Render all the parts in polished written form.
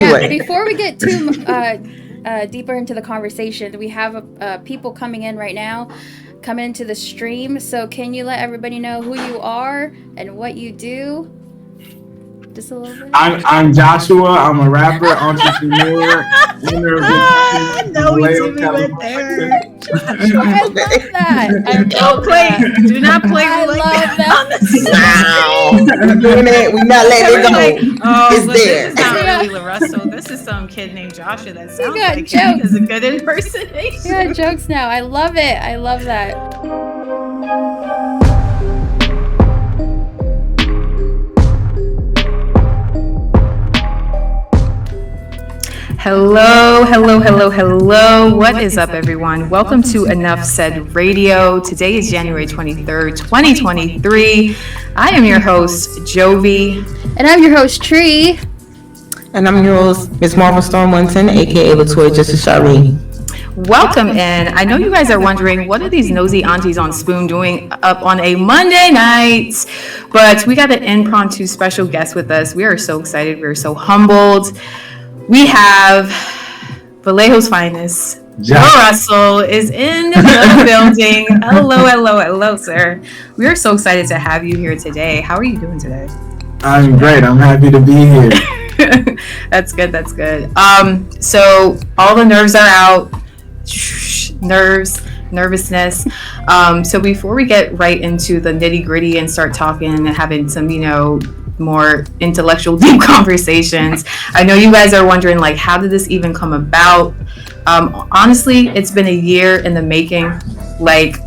Anyway. Before we get too deeper into the conversation, we have people coming in right now, coming into the stream. So can you let everybody know who you are and what you do? Just a little bit. I'm Joshua. I'm a rapper, entrepreneur, owner of No, we went there. I love that. Don't play. Do not play like that. We're not letting it go. It's there. This is not really LaRussell. This is some kid named Joshua that sounds like jokes. he is a good impersonation. You got jokes now. I love it. I love that. Hello. What is up, everyone? Welcome to Enough Said Radio. Today is January 23rd, 2023. I am your host, Jovi. And I'm your host, Tree. And I'm your host, Miss Marvel Storm 110, aka Latoya Justice Shireen. Welcome in. I know you guys are wondering, what are these nosy aunties on Spoon doing up on a Monday night? But we got an impromptu special guest with us. We are so excited. We are so humbled. We have Vallejo's finest. LaRussell is in the building. Hello, sir. We are so excited to have you here today. How are you doing today? I'm great. I'm happy to be here. That's good. So all the nerves are out. Nervousness. So before we get right into the nitty gritty and start talking and having some, more intellectual deep conversations, I know you guys are wondering, like, how did this even come about? Honestly, it's been a year in the making. Like,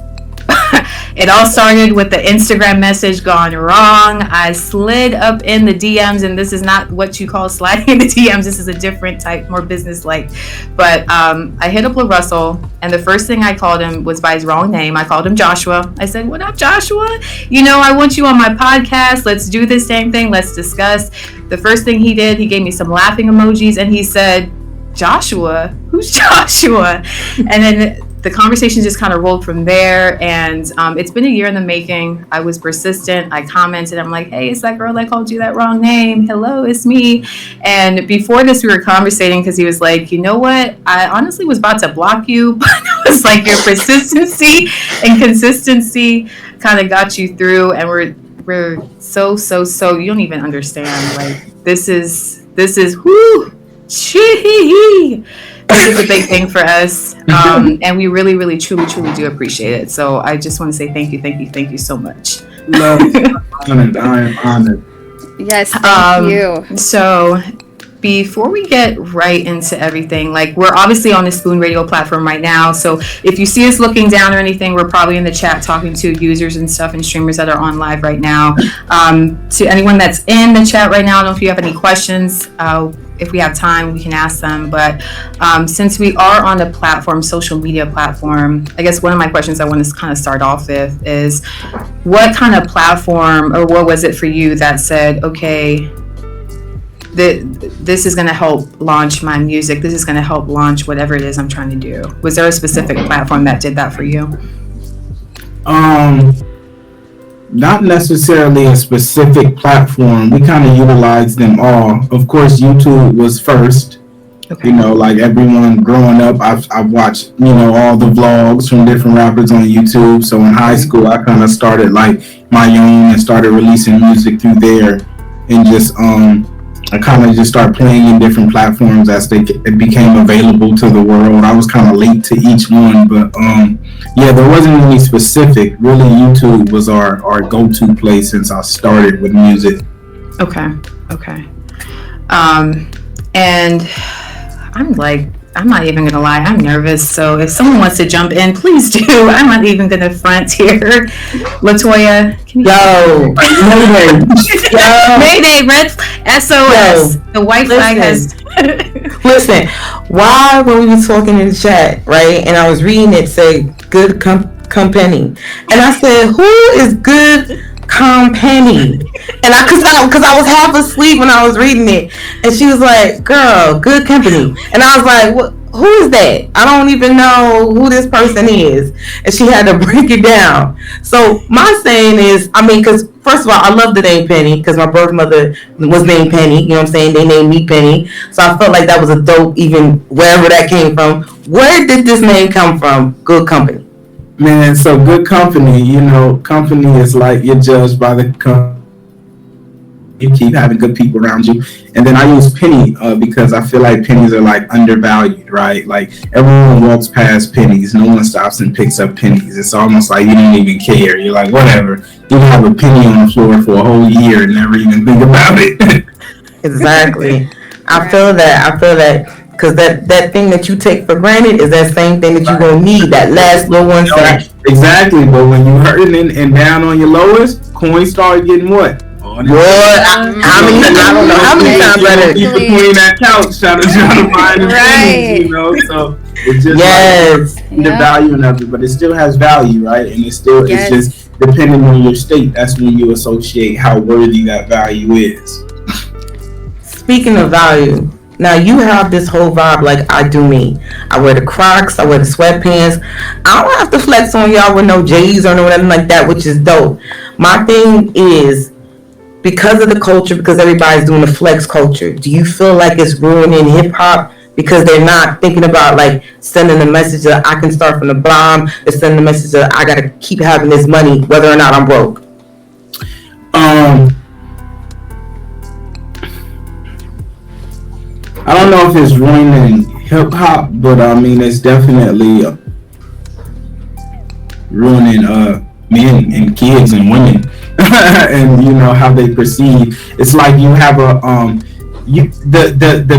it all started with the Instagram message gone wrong. I slid up in the DMs, and this is not what you call sliding in the DMs. This is a different type, more business-like. But I hit up LaRussell, and the first thing I called him was by his wrong name. I called him Joshua. I said, "What up, Joshua? I want you on my podcast. Let's do this same thing. Let's discuss." The first thing he did, he gave me some laughing emojis, and he said, "Joshua? Who's Joshua?" And then the conversation just kind of rolled from there, and it's been a year in the making. I was persistent. I commented. I'm like, "Hey, it's that girl that called you that wrong name. Hello, it's me." And before this, we were conversating because he was like, "You know what? I honestly was about to block you, but it was like your persistency and consistency kind of got you through." And we're so you don't even understand. Like this is whoo, chee. This is a big thing for us, and we really, truly do appreciate it. So I just want to say thank you so much. Love, I am honored. Yes, thank you. So before we get right into everything, like, we're obviously on the Spoon Radio platform right now. So if you see us looking down or anything, we're probably in the chat talking to users and stuff and streamers that are on live right now. To anyone that's in the chat right now, I don't know if you have any questions. If we have time, we can ask them. But since we are on a platform, social media platform, I guess one of my questions I want to kind of start off with is, what kind of platform, or what was it for you that said, okay, this is going to help launch my music, this is going to help launch whatever it is I'm trying to do? Was there a specific platform that did that for you? Not necessarily a specific platform. We kind of utilized them all. Of course, YouTube was first. Okay. Like everyone growing up, I've watched, all the vlogs from different rappers on YouTube. So in high school, I kind of started like my own and started releasing music through there, and just I kind of just started playing in different platforms as it became available to the world. I was kind of late to each one, but there wasn't any specific. Really, YouTube was our go-to place since I started with music. Okay. And I'm not even gonna lie, I'm nervous. So if someone wants to jump in, please do. I'm not even gonna front here. Latoya, can you? Mayday, red SOS. The white flag has. Listen, why when we were talking in the chat, right? And I was reading it say good company, and I said, who is good company? And because I was half asleep when I was reading it, and she was like, "Girl, good company," and I was like, who is that? I don't even know who this person is. And she had to break it down. So my saying is, I mean, because first of all, I love the name Penny because my birth mother was named Penny. You know what I'm saying? They named me Penny. So I felt like that was a dope, even wherever that came from. Where did this name come from? Good Company. Man, so good company, you know, company is like you're judged by the company. You keep having good people around you. And then I use penny because I feel like pennies are like undervalued, right? Like everyone walks past pennies. No one stops and picks up pennies. It's almost like you don't even care. You're like, whatever. You can have a penny on the floor for a whole year and never even think about it. Exactly. I feel that. Because that thing that you take for granted is that same thing that you're going to need. That last little one cent. Exactly. But when you're hurting and down on your lowest, coins start getting what? How many? I don't know how many times I did. You between that couch trying to find the things, you know. So it's just like the value of it, but it still has value, right? And it's just depending on your state. That's when you associate how worthy that value is. Speaking of value, now you have this whole vibe like I do me. I wear the Crocs, I wear the sweatpants. I don't have to flex on y'all with no J's or nothing like that, which is dope. My thing is, because of the culture, because everybody's doing the flex culture, do you feel like it's ruining hip hop because they're not thinking about like sending the message that I can start from the bottom, or sending the message that I gotta keep having this money whether or not I'm broke? I don't know if it's ruining hip hop, but I mean it's definitely ruining men and kids and women. And you know how they perceive. It's like you have the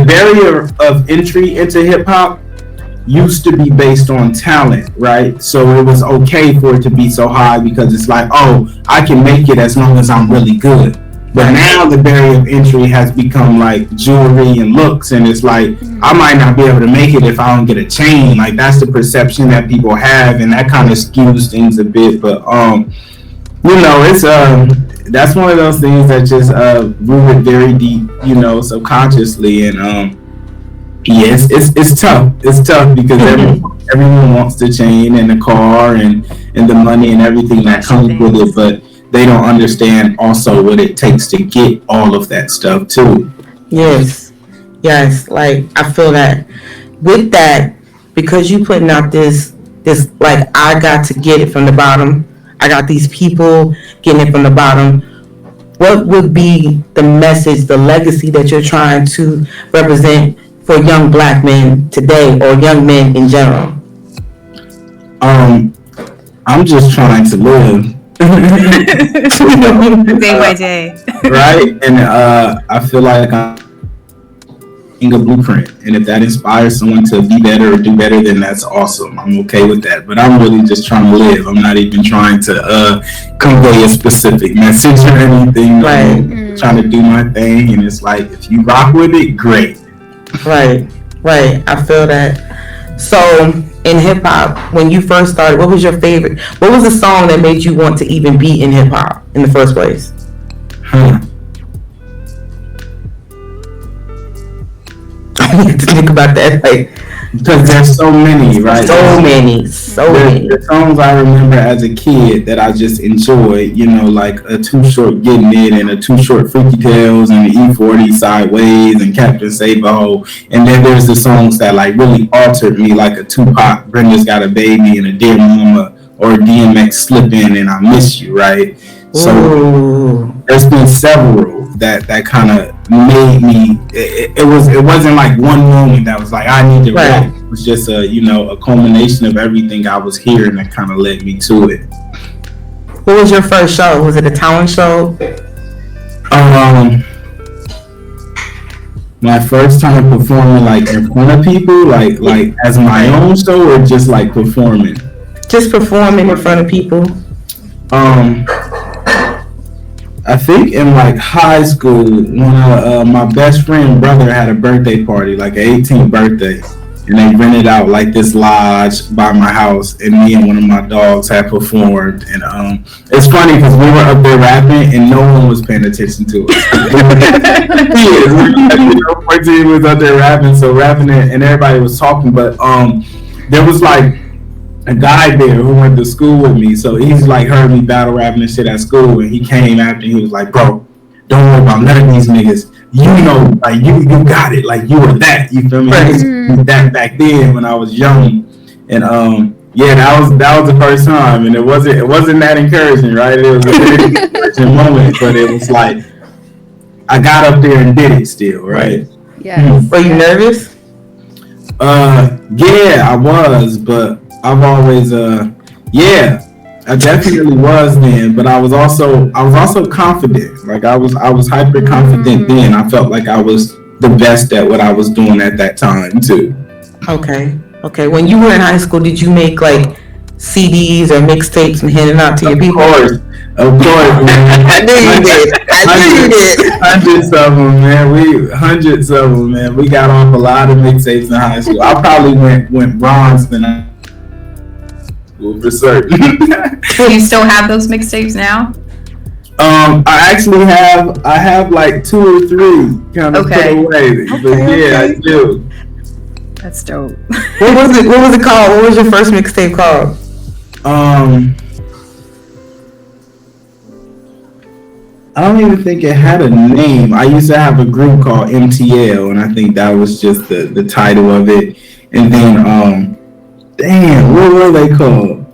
barrier of entry into hip hop used to be based on talent, right? So it was okay for it to be so high because it's like, oh, I can make it as long as I'm really good. But now the barrier of entry has become like jewelry and looks, and it's like I might not be able to make it if I don't get a chain. Like that's the perception that people have, and that kind of skews things a bit. But you know, it's that's one of those things that just root it very deep, you know, subconsciously, and yes, it's tough. It's tough because everyone wants the chain and the car and the money and everything that comes with it, but they don't understand also what it takes to get all of that stuff too. Yes, like I feel that with that, because you putting out this like I got to get it from the bottom. I got these people getting it from the bottom. What would be the message, the legacy that you're trying to represent for young black men today or young men in general? I'm just trying to live. Day by day. Right? And I feel like I'm a blueprint, and if that inspires someone to be better or do better, then that's awesome. I'm okay with that, but I'm really just trying to live. I'm not even trying to convey a specific message or anything. Right. I'm trying to do my thing, and it's like if you rock with it, great. Right. I feel that. So in hip hop, when you first started, what was your favorite? What was the song that made you want to even be in hip hop in the first place? I need to think about that. Like, because there's so many, right? So many. The songs I remember as a kid that I just enjoyed, you know, like a Too Short Getting It and a Too Short Freaky Tales and the E40 Sideways and Captain Save-A-Ho. And then there's the songs that like really altered me, like a Tupac, Brenda's Got a Baby, and a Dear Mama, or DMX Slippin' and I Miss You, right? So there's been several that kind of made me. It wasn't like one moment that was like I need to rap. It was just a culmination of everything I was hearing that kind of led me to it. What was your first show? Was it a talent show? My first time performing like in front of people, like as my own show, or just like performing. Just performing in front of people. I think in like high school, when my best friend brother had a birthday party, like an 18th birthday, and they rented out like this lodge by my house, and me and one of my dogs had performed. And it's funny because we were up there rapping and no one was paying attention to us. 14 was up there rapping, and everybody was talking, but there was like a guy there who went to school with me, so he's like heard me battle rapping and shit at school, and he came after, and he was like, bro, don't worry about none of these niggas. You know, like you got it, like you were that. You feel me? That back then when I was young, and yeah, that was the first time, and it wasn't that encouraging, right? It was a very encouraging moment, but it was like I got up there and did it still, right? Yes. Were you nervous? Yeah, I was, but I've always yeah, I definitely was then, but I was also confident. Like I was hyper confident then. I felt like I was the best at what I was doing at that time too. Okay. When you were in high school, did you make like CDs or mixtapes and hand it out to your people? Of course, man. I knew you did. Hundreds of them, man. We got off a lot of mixtapes in high school. I probably went bronze then. For certain. Do you still have those mixtapes now? I actually have like 2 or 3 kind of put away, but yeah, I do. That's dope. What was it called? What was your first mixtape called? I don't even think it had a name. I used to have a group called MTL, and I think that was just the title of it. And then damn, what were they called?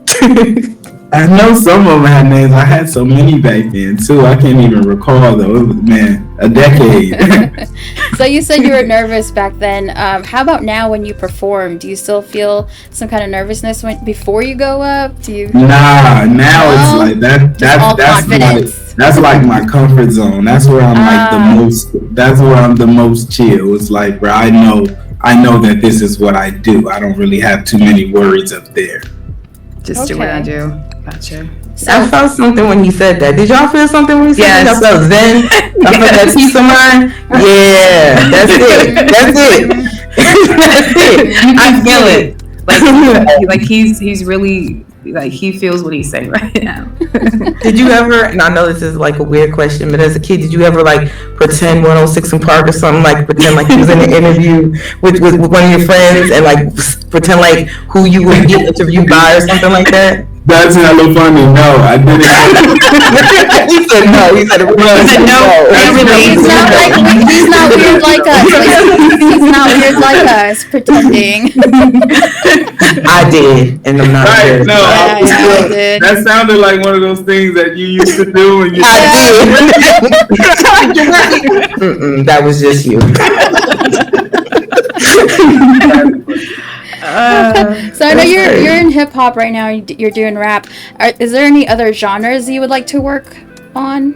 I know some of them had names. I had so many back then too. I can't even recall though. It was, man, a decade. So you said you were nervous back then. How about now when you perform? Do you still feel some kind of nervousness before you go up? Do you? Nah, now it's like that. That's like my comfort zone. That's where I'm like the most. That's where I'm the most chill. It's like, bro, I know that this is what I do. I don't really have too many worries up there. Just do what I do. Gotcha. So, I felt something when you said that. Did y'all feel something when you said that? I felt zen. I felt that peace of mind. Yeah, that's it. That's it. I feel it. Like he's really like he feels what he's saying right now. Did you ever? And I know this is like a weird question, but as a kid, did you ever like pretend 106 in Park or something, like pretend like you was in an interview with one of your friends and like pretend like who you would get interviewed by or something like that? That's hella funny. No, I didn't. He said no. He said no. He's not weird like us. He's not weird like us, pretending. I did, and I'm not. Right? No, I did. That sounded like one of those things that you used to do when you. I did. That was just you. So I know you're in hip hop right now. You're doing rap. Is there any other genres you would like to work on?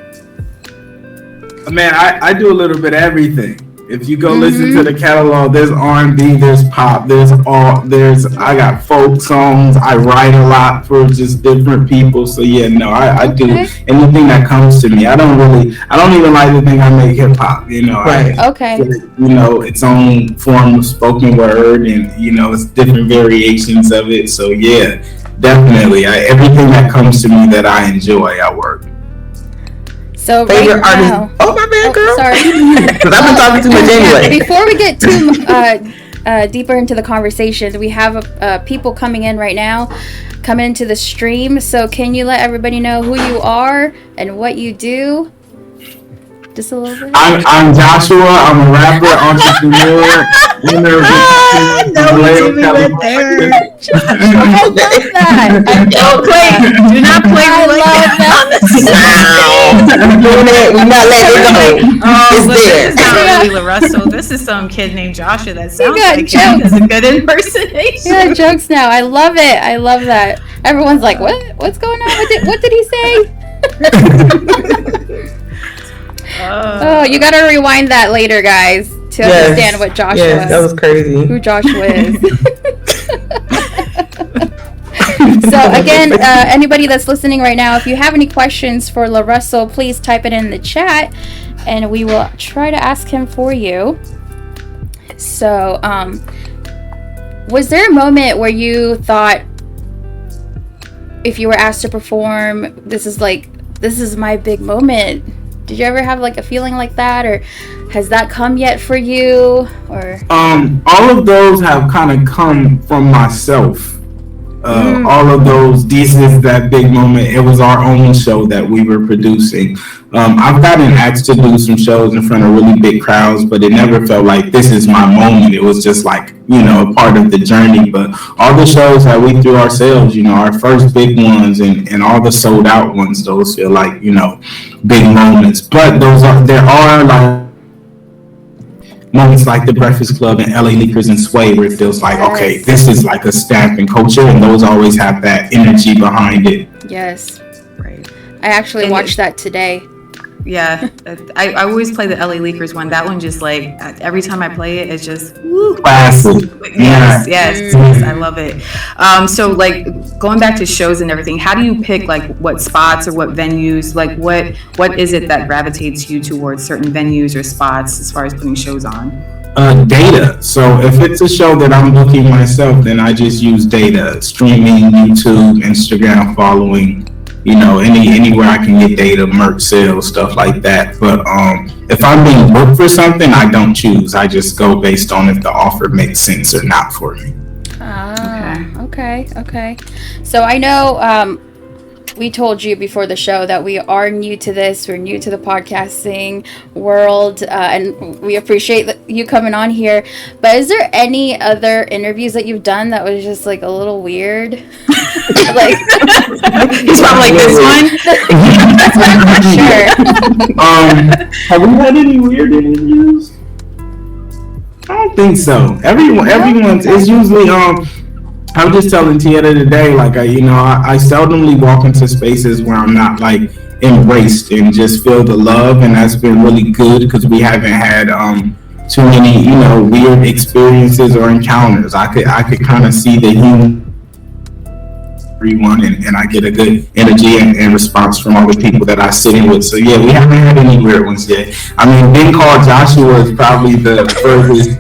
Man, I do a little bit of everything. If you go listen to the catalog, there's R&B, there's pop, I got folk songs. I write a lot for just different people. So yeah, no, I do anything that comes to me. I don't even like to think I make hip hop, you know. Right. Its own form of spoken word, and it's different variations of it. So yeah, definitely. Everything that comes to me that I enjoy, I work. So favorite right now, artist? Oh, my bad, girl. Sorry. Because I've been talking too much anyway. Before we get too deeper into the conversation, we have people coming in right now, coming into the stream. So can you let everybody know who you are and what you do? Just a little bit. I'm Joshua. I'm a rapper, entrepreneur, winner of I love that. Don't play. Do not play. I love that. We're not letting it go. It's there. This is not really LaRussell. This is some kid named Joshua that sounds got like jokes. him. Is a good impersonation. Yeah, jokes now. I love it. I love that. Everyone's like, what? What's going on? What did he say? Oh, you gotta rewind that later, guys, to understand what Joshua. Yes, that was crazy. Who Joshua is. So again, anybody that's listening right now, if you have any questions for LaRussell, please type it in the chat, and we will try to ask him for you. So, Was there a moment where you thought, if you were asked to perform, this is my big moment? Did you ever have like a feeling like that, or has that come yet for you? Or all of those have kind of come from myself. All of those, this is that big moment. It was our own show that we were producing. I've gotten asked to do some shows in front of really big crowds, but it never felt like this is my moment. It was just like, a part of the journey. But all the shows that we threw ourselves, our first big ones and all the sold out ones, those feel like, big moments. But there are like moments like the Breakfast Club and LA Leakers and Sway where it feels like, okay, this is like a stamp in culture, and those always have that energy behind it. Yes. Right. I actually watched that today. Yeah, I always play the LA Leakers one. That one just like every time I play it, it's just classic. Yes, I love it. So like going back to shows and everything, how do you pick like what spots or what venues? Like what is it that gravitates you towards certain venues or spots as far as putting shows on? Data. So if it's a show that I'm booking myself, then I just use data, streaming, YouTube, Instagram following. Anywhere I can get data, merch sales, stuff like that. But if I'm being booked for something, I don't choose. I just go based on if the offer makes sense or not for me. Okay. So I know we told you before the show that we are new to this. We're new to the podcasting world, and we appreciate you coming on here. But is there any other interviews that you've done that was just like a little weird? Like, you sound like this one. That's what I'm not sure. Have we had any weird interviews? I don't think so. Everyone's is usually I was just telling Tieta today, like I seldomly walk into spaces where I'm not like embraced and just feel the love, and that's been really good because we haven't had too many weird experiences or encounters. I could kind of see the human everyone, and I get a good energy and response from all the people that I sit in with. So yeah, we haven't had any weird ones yet. I mean, being called Joshua is probably the furthest.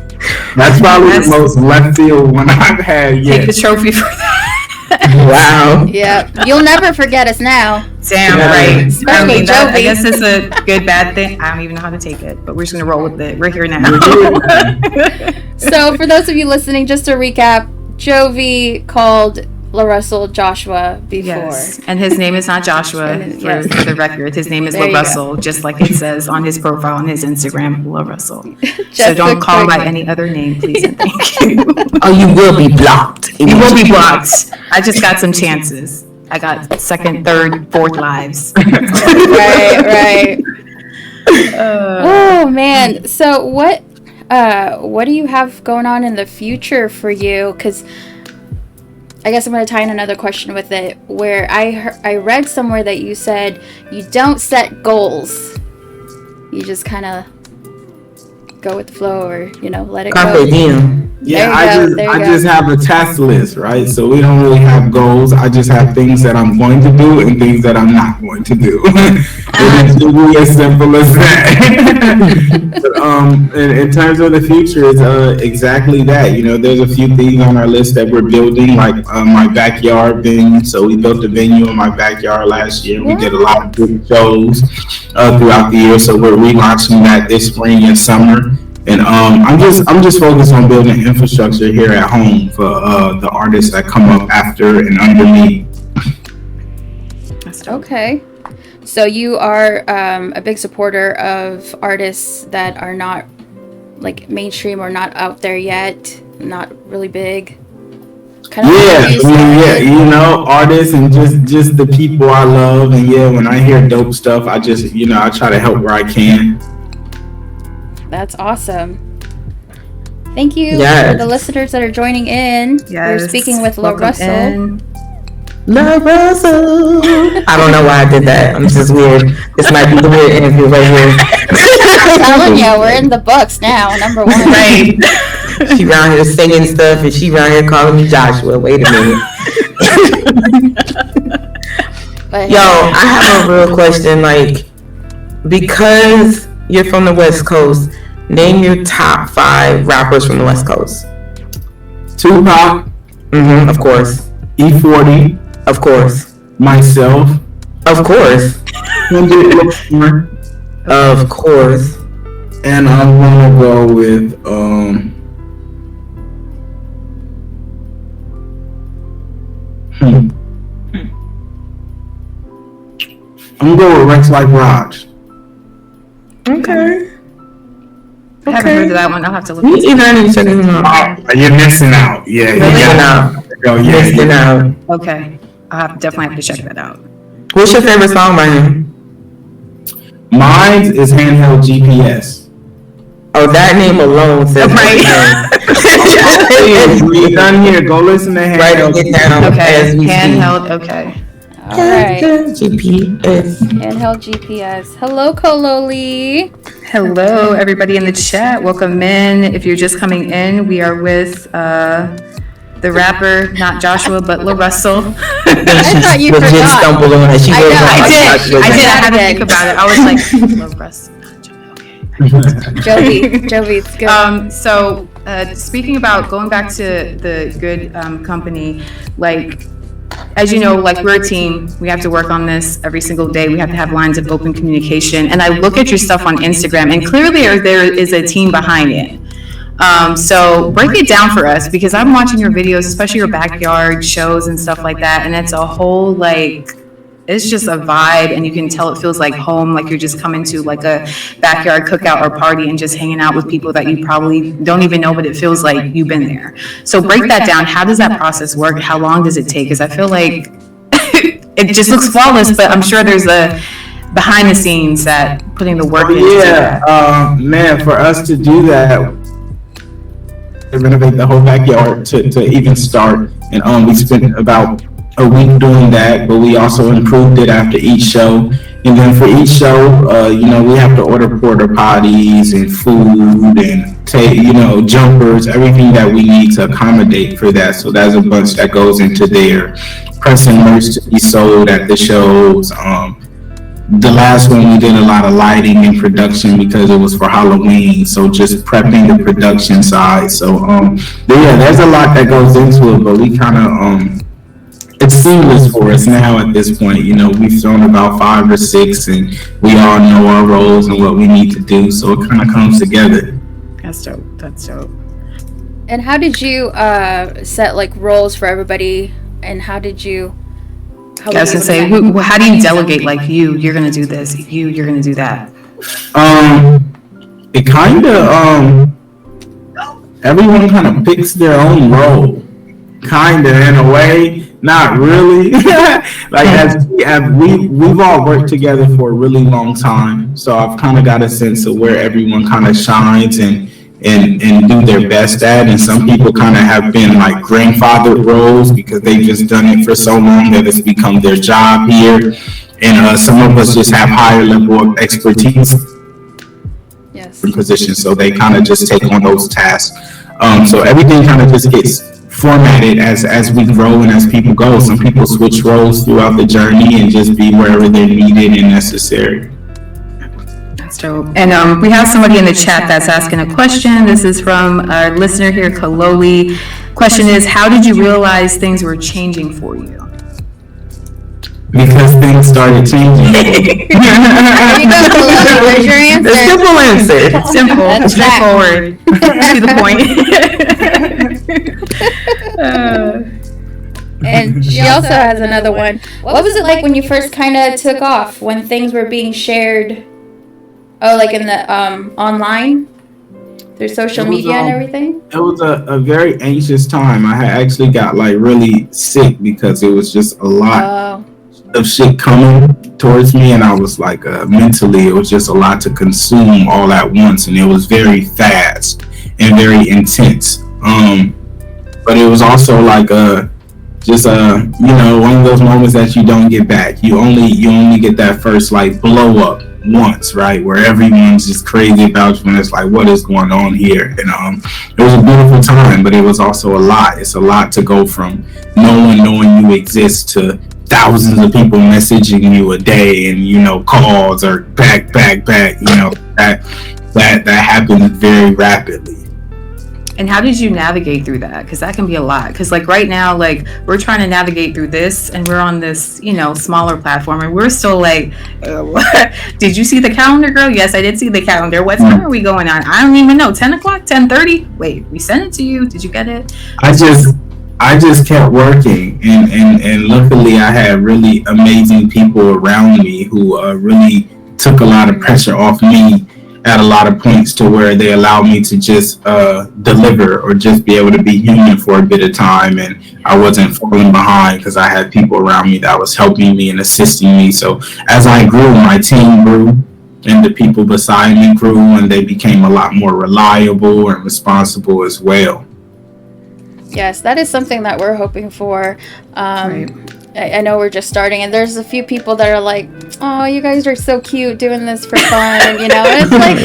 That's probably the most left field one I've had yet. Take the trophy for that. Wow. Yeah, you'll never forget us now. Damn right. Especially I guess it's a good bad thing. I don't even know how to take it, but we're just gonna roll with it. We're here now. So for those of you listening, just to recap, Jovi called LaRussell Joshua before. Yes. And his name is not Joshua, for the record. His name is LaRussell, just like it says on his profile on his Instagram, LaRussell. So don't call him by any other name, please and thank you. Oh, you will be blocked. You will be blocked. I just got some chances. I got second, third, fourth lives. Right. Oh man. So what do you have going on in the future for you? Because I guess I'm going to tie in another question with it, where I read somewhere that you said you don't set goals. You just kind of go with the flow, or let it go. Carpe diem. Yeah, I just have a task list, right? So we don't really have goals. I just have things that I'm going to do and things that I'm not going to do. It's really as simple as that. But, in terms of the future, it's exactly that. There's a few things on our list that we're building, like my backyard venue. So we built a venue in my backyard last year. We did a lot of good shows throughout the year. So we're relaunching that this spring and summer. And I'm just focused on building infrastructure here at home for the artists that come up after and under me. Okay. So you are a big supporter of artists that are not like mainstream or not out there yet, not really big. Artists and just the people I love. And yeah, when I hear dope stuff, I just I try to help where I can. That's awesome. Thank you Yes. for the listeners that are joining in. Yes. We're speaking with LaRussell. LaRussell. I don't know why I did that. I'm just weird. This might be the weird interview right here. I'm telling you, we're in the books now, number one. Right. She around here singing stuff, and she around here calling me Joshua. Wait a minute. But, Yo, I have a real question. Like, because you're from the West Coast, name your top 5 rappers from the West Coast. Tupac, Of course. E40, Of course. myself, Of course. Kendrick Lamar, Of course. and I'm gonna go with I'm gonna go with Rex Like Raj. Okay. I haven't heard of that one. I'll have to look. You either need to check him out. You're missing out. Yeah, you Missing gotta out. go. Missing out. Okay, definitely have to check that out. What's your favorite song by him? Mine is Handheld GPS. Oh, that name alone says Right. We're done here. Go listen to Handheld. Write it down Okay, as we handheld. Okay. All right. GPS. Handheld GPS. Hello, Kololi. Hello, everybody in the chat. Welcome in. If you're just coming in, we are with the rapper, not Joshua, but LaRussell. I thought you legit forgot. stumbled on it. She I goes know, on I my did. side, she goes I on did. I my had to think about it. I was like, LaRussell. Jovi, it's good. So speaking about going back to the good company, like, as you know, like, we're a team. We have to work on this every single day. We have to have lines of open communication. And I look at your stuff on Instagram, and clearly there is a team behind it. So break it down for us, because I'm watching your videos, especially your backyard shows and stuff like that, and it's a whole, like, it's just a vibe, and you can tell it feels like home, like you're just coming to like a backyard cookout or party and just hanging out with people that you probably don't even know, but it feels like you've been there. So break that down. How does that process work? How long does it take? Because I feel like it just looks flawless, but I'm sure there's a behind the scenes that putting the work into that. Man, for us to do that, to renovate the whole backyard to even start, and we spent about a week doing that, but we also improved it after each show. And then for each show, we have to order porta potties and food and jumpers, everything that we need to accommodate for that. So there's a bunch that goes into there. Pressing merch to be sold at the shows. The last one we did a lot of lighting and production because it was for Halloween. So just prepping the production side. So but yeah, there's a lot that goes into it, but we kind of it's seamless for us now at this point. We've thrown about 5 or 6, and we all know our roles and what we need to do. So it kind of comes together. That's dope. That's dope. And how did you set like roles for everybody? And how did you? I was gonna say, how do you delegate? Like, you're gonna do this. You're gonna do that. It kind of everyone kind of picks their own role, kind of, in a way. Not really. Like, as we've all worked together for a really long time, so I've kind of got a sense of where everyone kind of shines and do their best at. And some people kind of have been like grandfathered roles because they've just done it for so long that it's become their job here. And some of us just have higher level of expertise in positions, so they kind of just take on those tasks. So everything kind of just gets formatted as we grow and as people go. Some people switch roles throughout the journey and just be wherever they're needed and necessary. That's dope. And we have somebody in the chat that's asking a question. This is from our listener here, Kololi. Question is, how did you realize things were changing for you? Because things started changing. There you go, Kololi. There's your answer. The simple answer. Simple, That's straightforward, to the point. And she also has another one. What was it like when you first kind of took off, when things were being shared? Oh, like in the online through social media and everything? It was a very anxious time. I had actually got like really sick because it was just a lot of shit coming towards me, and I was like mentally, it was just a lot to consume all at once, and it was very fast and very intense. But it was also like just one of those moments that you don't get back. You only get that first like blow up once, right, where everyone's just crazy about you, and it's like, what is going on here? And it was a beautiful time, but it was also a lot. It's a lot to go from no one knowing you exist to thousands of people messaging you a day, and calls are back. That happens very rapidly. And how did you navigate through that? Because that can be a lot. Because like right now, like we're trying to navigate through this, and we're on this, smaller platform, and we're still like, did you see the calendar, girl? Yes, I did see the calendar. What time are we going on? I don't even know. 10 o'clock, 10:30. Wait, we sent it to you. Did you get it? I just kept working, and luckily I had really amazing people around me who really took a lot of pressure off me at a lot of points, to where they allowed me to just deliver, or just be able to be human for a bit of time, and I wasn't falling behind because I had people around me that was helping me and assisting me. So as I grew, my team grew, and the people beside me grew, and they became a lot more reliable and responsible as well. Yes, that is something that we're hoping for. Right. I know we're just starting, and there's a few people that are like, "Oh, you guys are so cute doing this for fun," and it's like,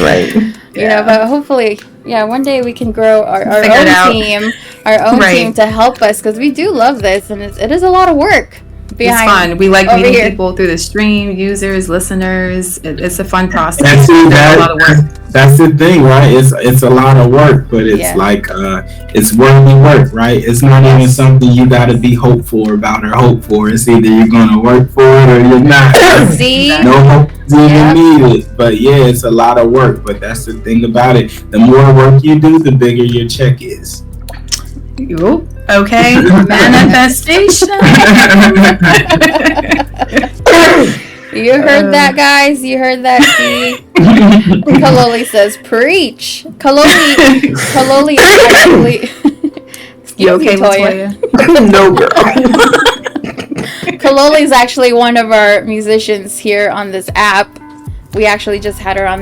Right. But hopefully, one day we can grow our Figure it out. own team to help us, because we do love this, and it is a lot of work. It's fun. We like over meeting here. people through the stream, users, listeners. It's a fun process. And see, There's a lot of work. that's the thing, right? It's a lot of work, but it's like it's worthy work, right? It's not even something you got to be hopeful about or hope for. It's either you're gonna work for it or you're not. See? No hope is even needed. But yeah, it's a lot of work. But that's the thing about it. The more work you do, the bigger your check is. Ooh, okay, manifestation. You heard that, guys? You heard that? See? Kaloli says, "Preach." Kaloli is actually. You okay, Latoya? No, girl. Kaloli is actually one of our musicians here on this app. We actually just had her on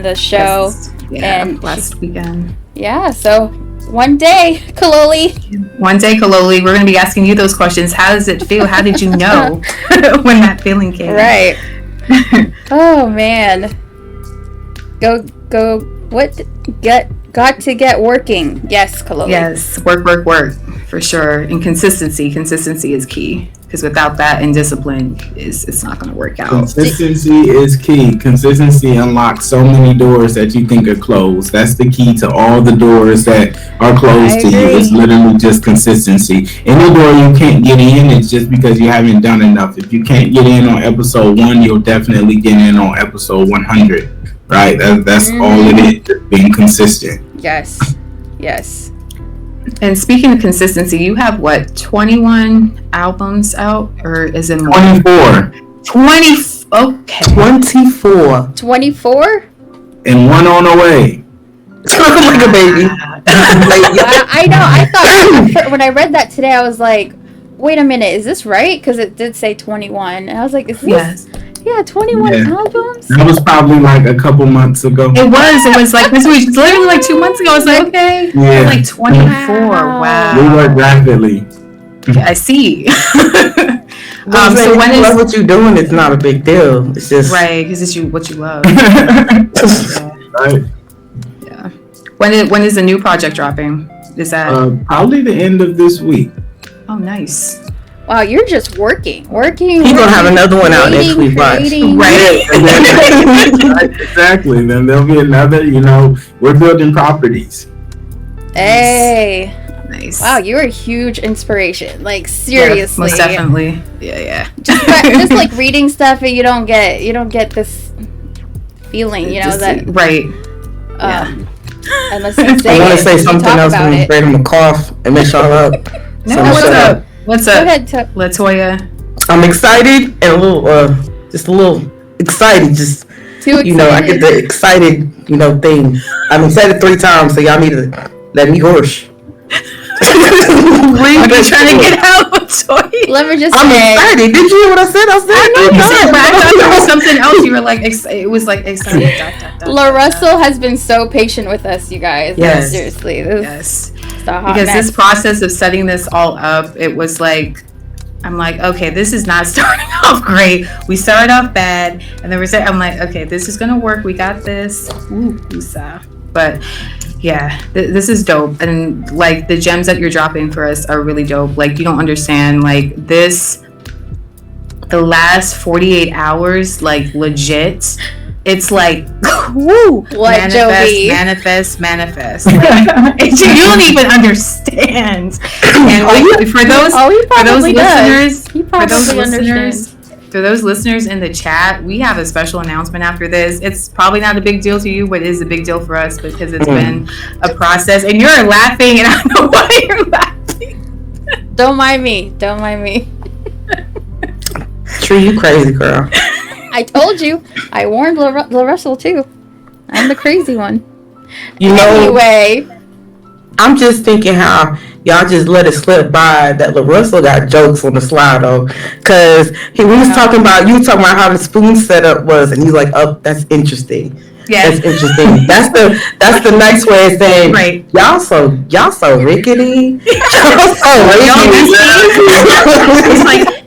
the show, and last weekend. Yeah, so one day, Kaloli. One day, Kaloli, we're going to be asking you those questions. How does it feel? How did you know when that feeling came? Right. Oh man. Go. What? Got to get working. Yes, Kaloli. Yes, work, for sure. And consistency is key. Because without that and discipline, it's not going to work out. Consistency is key. Consistency unlocks so many doors that you think are closed. That's the key to all the doors that are closed to you. It's literally just consistency. Any door you can't get in, it's just because you haven't done enough. If you can't get in on episode 1, you'll definitely get in on episode 100. Right? That's all it is. Just being consistent. Yes. And speaking of consistency, you have 21 albums out, or is it more? 24. 20. Okay. 24. 24? And one on the way. Like a baby. I know. I thought when I read that today, I was like, "Wait a minute, is this right?" Because it did say 21, and I was like, "Is this?" Yes. Yeah, 21 albums. That was probably like a couple months ago. It was like this week, literally like 2 months ago. I was like, okay, Yeah. like 24. Wow. We work rapidly. Yeah, I see. So when you is love what you're doing, it's not a big deal. It's just right because it's what you love. Right. Yeah. When is the new project dropping? Is that probably the end of this week. Oh, nice. Wow, you're just working. He's gonna have another one out next week, creating. Right. Right, exactly. Then there'll be another. We're building properties. Hey. Nice. Wow, you're a huge inspiration. Like seriously. Yeah, most definitely. Yeah. Just like reading stuff, and you don't get this feeling, that right. Unless you say I want to say you something talk else about and it. afraid I'm gonna cough and mess y'all up. No, So what's shut up? What's Go up, ahead, Latoya? I'm excited and a little, just a little excited. Just too excited. I get the excited, thing. I'm excited 3 times, so y'all need to let me horse. I'm trying to get out, Latoya. Let me just I'm say, excited. Did you hear what I said? I You said said, I thought there was something else. You were like, it was like excited. LaRussell has been so patient with us, you guys. Yes. Seriously. Yes. It's a hot Because mess. this process of setting this all up, it was like, I'm like, okay, this is not starting off great. We started off bad, and then I'm like, okay, this is gonna work. We got this. Ooh, but yeah, this is dope, and like the gems that you're dropping for us are really dope. Like you don't understand, like the last 48 hours, like legit, it's like, woo, What, Joey? manifest. Like, you don't even understand. And like, for those listeners in the chat, we have a special announcement after this. It's probably not a big deal to you, but it is a big deal for us because it's been a process. And you're laughing, and I don't know why you're laughing. Don't mind me. True, you crazy girl. I told you. I warned LaRussell too. I'm the crazy one. You know, Anyway, I'm just thinking how y'all just let it slip by that LaRussell got jokes on the slide though, because we was talking about how the spoon setup was, and he's like, "Oh, that's interesting." Yeah, that's interesting. That's the nice way of saying, right? Y'all so rickety. Y'all so rickety.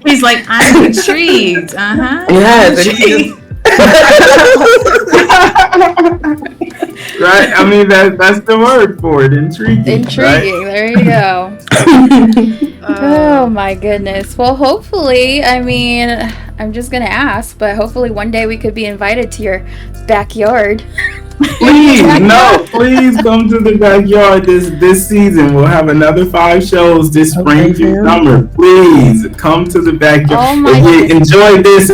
He's like, I'm intrigued. Yes. Right? I mean, that's the word for it. Intriguing. intriguing. Right? There you go. Oh my goodness. Well, hopefully, I mean, I'm just gonna ask, but hopefully one day we could be invited to your backyard. Please come to the backyard this season. We'll have another 5 shows this spring through summer. Please come to the backyard. Oh my if you enjoy this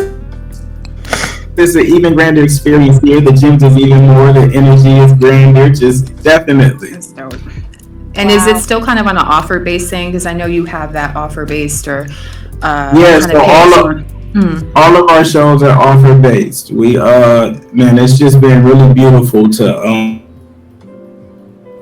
is an even grander experience here. The gyms is even more. The energy is grander. Just definitely. That's dope. And is it still kind of on an offer based thing? Because I know you have that offer based or so all of our shows are offer based. We it's just been really beautiful to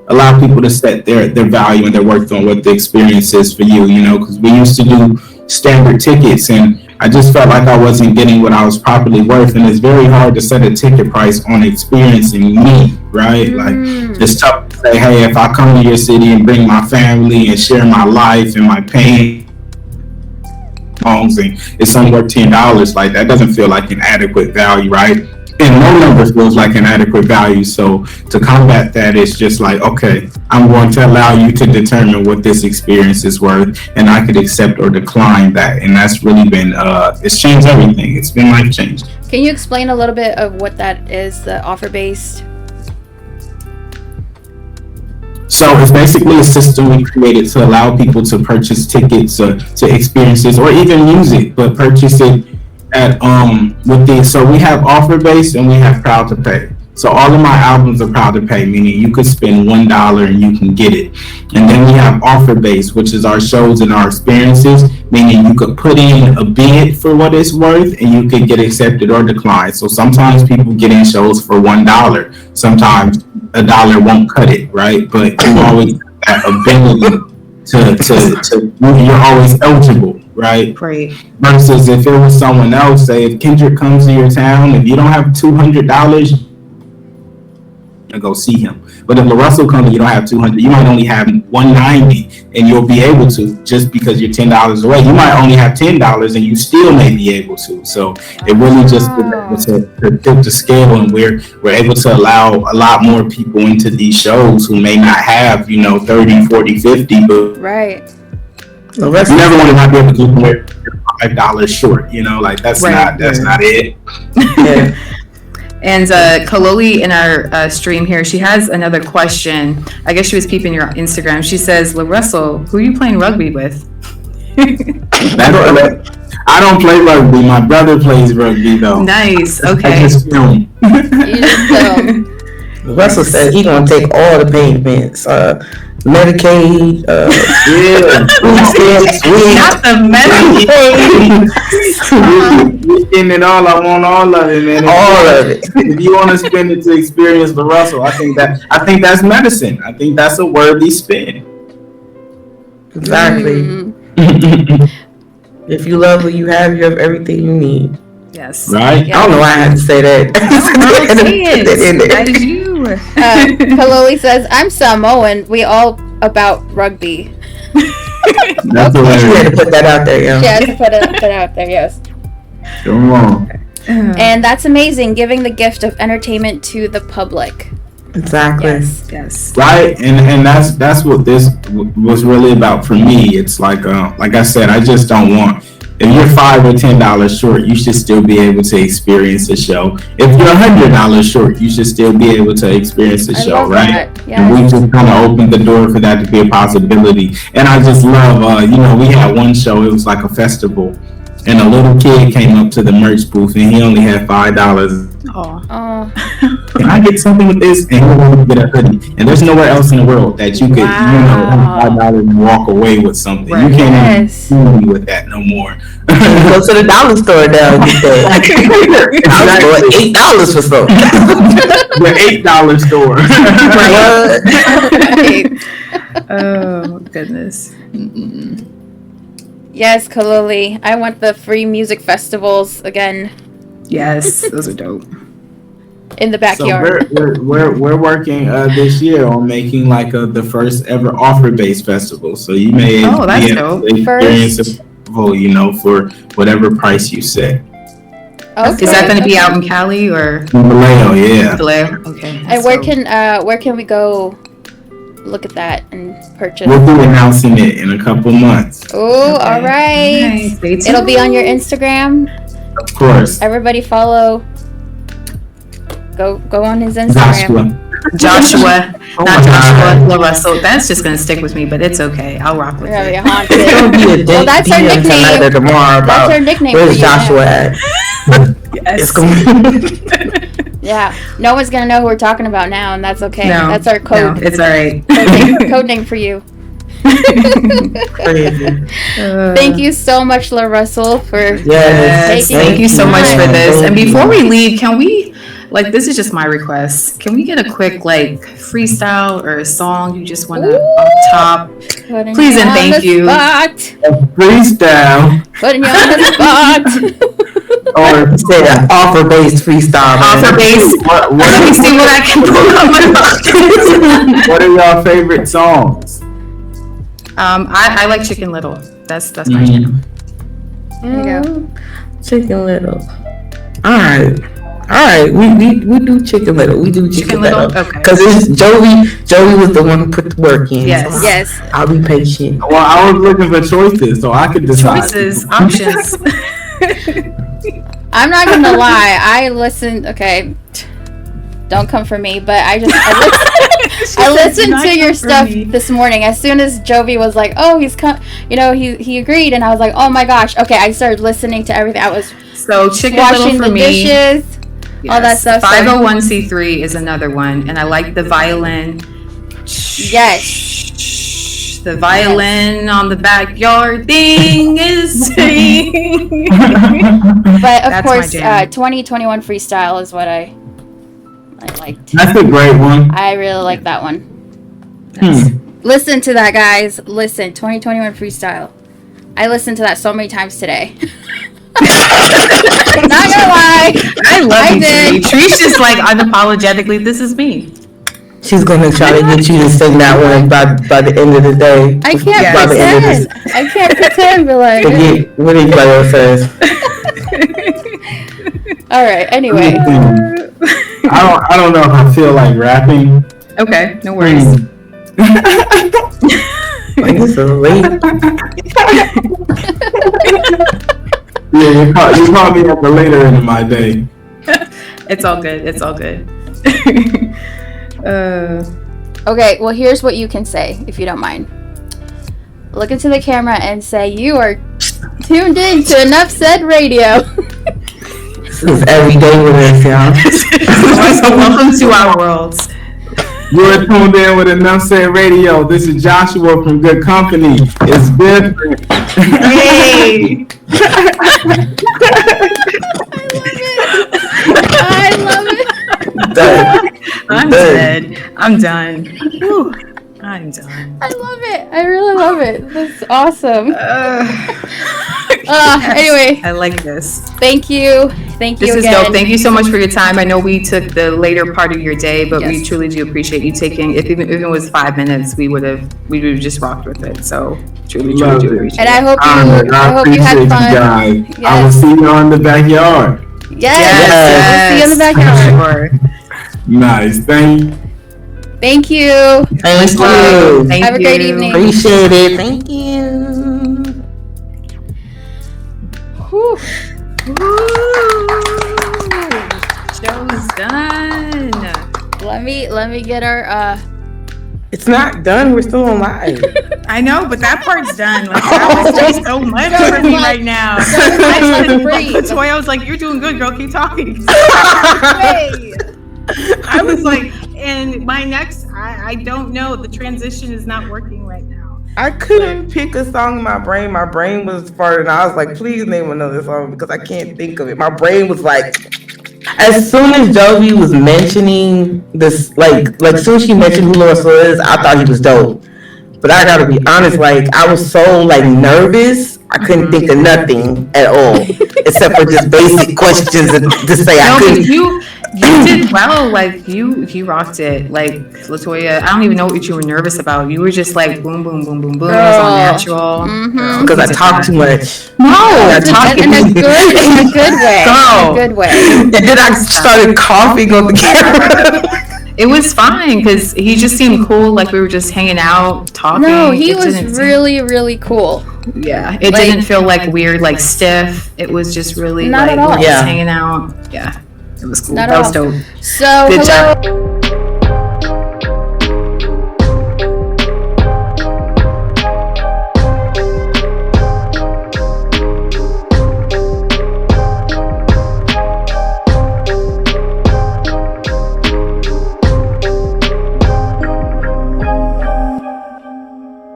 allow people to set their value and their worth on what the experience is for you, because we used to do standard tickets, and I just felt like I wasn't getting what I was properly worth, and it's very hard to set a ticket price on experiencing me, right? Like, it's tough to say, hey, if I come to your city and bring my family and share my life and my pain, and it's only worth $10, like, that doesn't feel like an adequate value, right? And no number feels like an adequate value. So to combat that, it's just like, okay, I'm going to allow you to determine what this experience is worth, and I could accept or decline that. And that's really been, it's changed everything. It's been life changing. Can you explain a little bit of what that is, the offer-based? So it's basically a system we created to allow people to purchase tickets to experiences or even music, but purchase it at so we have offer based and we have proud to pay. So all of my albums are proud to pay, meaning you could spend $1 and you can get it. And then we have offer based, which is our shows and our experiences, meaning you could put in a bid for what it's worth and you could get accepted or declined. So sometimes people get in shows for $1. Sometimes $1 won't cut it, right? But you always have that ability to you're always eligible, right? Right. Versus if it was someone else, say if Kendrick comes to your town, if you don't have $200, to go see him. But if LaRussell comes and you don't have $200, you might only have $190, and you'll be able to just because you're $10 away. You might only have $10, and you still may be able to. So it really just to tip the scale, and we're able to allow a lot more people into these shows who may not have 30, 40, 50, but right. You never want to not be able to do more $5 short. Like that's right. not it. Yeah. And Kaloli in our stream here, she has another question. I guess she was peeping your Instagram. She says, LaRussell, who are you playing rugby with? I don't play rugby. My brother plays rugby, though. Nice. Okay. I just film. Russell said he gonna take all the payments, Medicaid, not the Medicaid. Getting it all. I want all of it, man. All of it. If you want to spend it to experience LaRussell, I think that's medicine. I think that's a worthy spend. Exactly. If you love what you have everything you need. Yes. Right? Yeah. I don't know why I had to say that. That is you. Kaloli says, I'm Samoan. We all about rugby. That's You had to put that out there, yeah. She has to put it out there, yes. Come on. And that's amazing, giving the gift of entertainment to the public. Exactly. Yes. Right, and that's what this was really about for me. It's like I said, I just don't want If you're $5 or $10 short, you should still be able to experience the show. If you're $100 short, you should still be able to experience the show, right? Yes. And we just kind of opened the door for that to be a possibility. And I just love, we had one show. It was like a festival, and a little kid came up to the merch booth, and he only had $5. Oh. Can I get something with this? And he wanted to get a hoodie. And there's nowhere else in the world that you could, have $5 and walk away with something. Right. You can't even see me with that no more. Go to the dollar store now. $8 for something. The $8 store. Oh goodness. Yes, Kaloli. I want the free music festivals again Yes, those are dope. in the backyard. So we're working this year on making like the first ever offer-based festival. So you may that's be dope. able to experience a festival, for whatever price you set. Okay. Is that going to be out in Cali or Vallejo, yeah. Vallejo? Okay. And where can we go look at that and purchase? We'll be announcing it in a couple months. Oh, Okay. all right. Nice. Stay tuned. It'll be on your Instagram. Of course. Everybody follow. Go on his Instagram. Joshua, Oh not my Joshua, God. LaRussell. That's just going to stick with me, but it's okay. I'll rock with You're it. gonna be It'll haunted. be a Well, that's our DM tonight or nickname. tomorrow That's about our nickname. where's for you now. Joshua at. It's Yes. going. Yeah, no one's gonna know who we're talking about now, and that's okay. No, That's our no, code. it's all right. Code name for you. Crazy. Thank you so much, LaRussell, for Yes. Taking Thank you so much for this. And Thank you. before we leave, can we, this is just my request. Can we get a quick, freestyle or a song you just want to off top? putting Please you and on thank the you. Spot. Freestyle. Putting you on the spot. Or Say that offer-based freestyle. man. Offer base. what Let me see what I can pull up my pocket. what are y'all favorite songs? I like Chicken Little. That's my jam. There you go. Chicken Little. All right. We do Chicken Little. We do Chicken Little? Little. Okay. Because it's Joey. Joey was the one who put the work in. Yes. So Yes. I'll be patient. Well, I was looking for choices, so I could decide. Choices, options. I'm not gonna lie. I listened. Okay, don't come for me, but I listened to your stuff this morning. As soon as Jovi was like, "Oh, he's come," he agreed, and I was like, "Oh my gosh!" Okay, I started listening to everything. I was So Chicken washing Little for the me. dishes, all that stuff. So- 501c3 is another one, and I like the violin. Yes. The violin on the backyard thing is singing. But of That's my course, jam. 2021 freestyle is what I liked. That's a great one. I really like that one. Hmm. Listen to that, guys. Listen, 2021 freestyle. I listened to that so many times today. Not gonna lie. I love I you, did. Tree. Tree's just unapologetically, this is me. She's gonna try to get you to sing that one by the end of the day. I can't Yeah. By the end of this, pretend. I can't pretend, but like. forget what anybody else says. All right. Anyway, I don't know if I feel like rapping. Okay, no worries. Like it's so late. Yeah, you call me at the later end of my day. It's all good. It's all good. okay. Well, here's what you can say if you don't mind. Look into the camera and say you are tuned in to Enough Said Radio. This is every day with us, y'all. So welcome to our worlds. You're tuned in with Enough Said Radio. This is Joshua from Good Company. It's different. Hey. I love it. Done. I'm dead. I'm done. Whew. I'm done. I love it. I really love it. That's awesome. Anyway, I like this. thank you. Thank you This is again. dope. Thank you so much for your time. I know we took the later part of your day, but we Yes. truly do appreciate you taking. If it was 5 minutes, we would have just rocked with it. So truly do Love it. appreciate And I it. hope Honored. I hope you had appreciate fun. guys. Yes. I will see you in the backyard. Yes. We'll see you in the backyard. Sure. Nice. Thank you. Thank you. Thank you. Thank Have a great you. evening. Appreciate it. Thank you. Let me get our It's not done. We're still on live. I know, but that part's done. Like that was just so much for me right now. I was like, "You're doing good, girl. Keep talking." I was like, and my next, I don't know. The transition is not working right now. I couldn't pick a song in my brain. My brain was farting. I was like, please name another song because I can't think of it. My brain was like, as soon as Jovi was mentioning this, like as soon as she mentioned who LaRussell is, I thought he was dope. But I gotta be honest, like I was so like nervous, I couldn't think of nothing at all except for just basic questions to say I couldn't. You did well. Like you rocked it. Like LaToya, I don't even know what you were nervous about. You were just like boom, boom, boom, boom, boom. It was all natural. Because I talk too much. No, I talk in a good way. Girl. In a good way. And then I started coughing on the camera. It was fine because he just seemed cool. Like we were just hanging out, talking. No, he was really, really cool. Yeah, it didn't feel like weird, like stiff. It was just really not like at all. We're just hanging out. Yeah, it was cool. Not that was at all. dope. So Good hello. job.